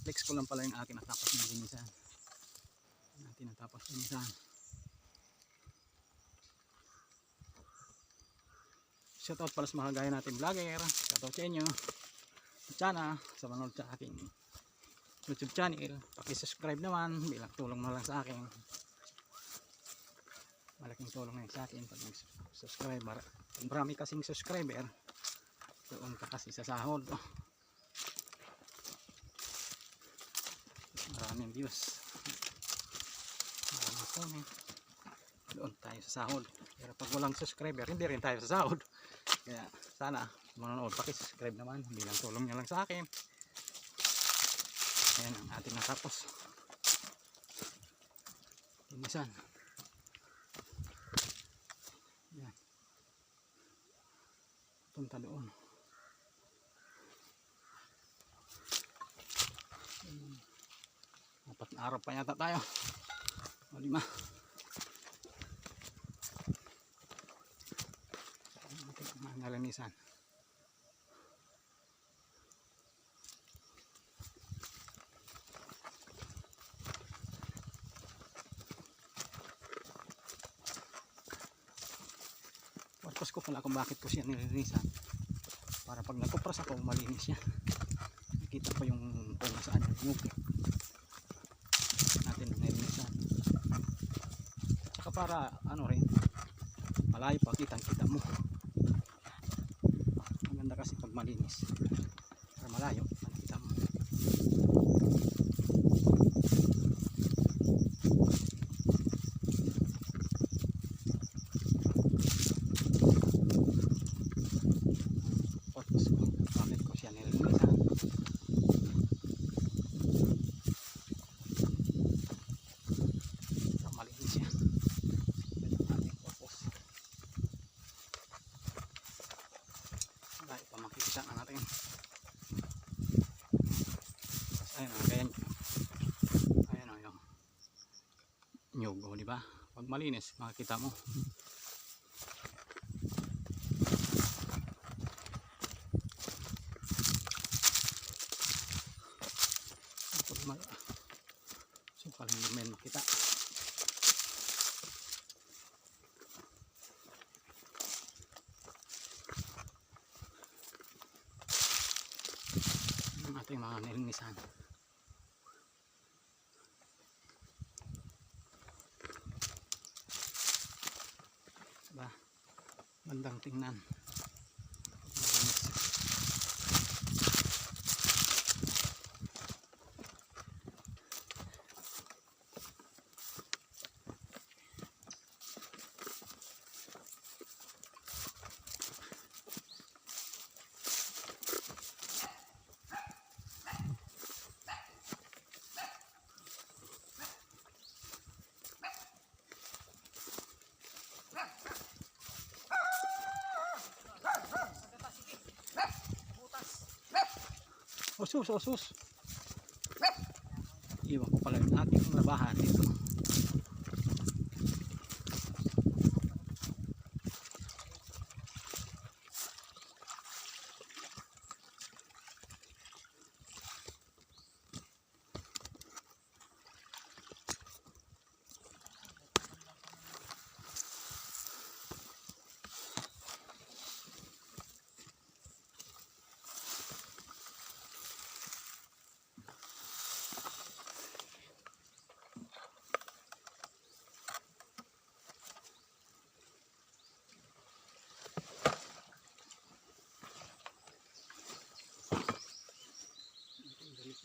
Flex ko lang pala yung akin natapos na linisan. Natin natapos linisan. Shoutout pala sa mga gaya natin vlogger. Shoutout sa inyo. Sana sa manood sa aking YouTube channel. Paki-subscribe naman bilang tulong na lang sa akin. Malaking tulong na yun sa akin pag subscribe. Marami kasing subscriber. Doon ka kasi sa sahod. Maraming views. Maraming comment. Doon tayo sa sahod. Pero pag walang subscriber, hindi rin tayo sa sahod. Kaya sana manonood, paki-subscribe naman bilang tulong niya lang sa akin. Ayan ang ating natapos. Linisan. Ayan. Punta doon. Apat na araw pa yata tayo. O 5. Nalinisan. Purpose ko pala kung bakit ko siya nilinisan. Para pag nagkupras ako, malinis siya. Nakita ko yung kung saan yung nyug natin nilinisan. Saka para ano rin, malayo pa kitang-kita mo. Maganda kasi pag malinis. Para malayo, kita mo. Purpose ko, bakit ko siya nilinisan. Para malinis siya. Ito ang ating purpose. Malayo pa makikita na natin. Ayun o, ganyan. Ayun o, yung nyug o, diba? Pag malinis, makikita mo. So, paling lumen makita. Ang ating mga nilinisan. Diba? Bandang tingnan. Malinis. Osus, osus. Iwan ko pala yung ating labahan dito.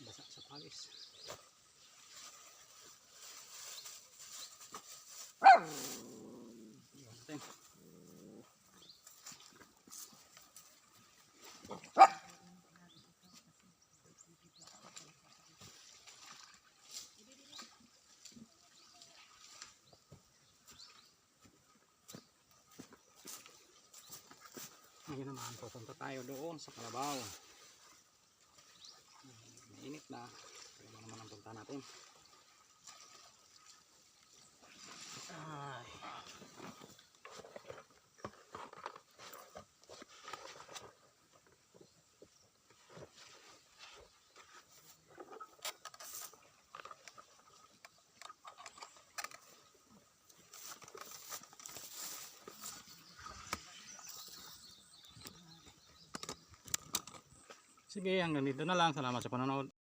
Basa sa pawis. Iwan natin. Ngayon naman, pupunta tayo doon sa Kalabaw. Mainit na. Kaya naman ang punta natin. Ay. Sige, hanggang dito na lang. Salamat sa panonood.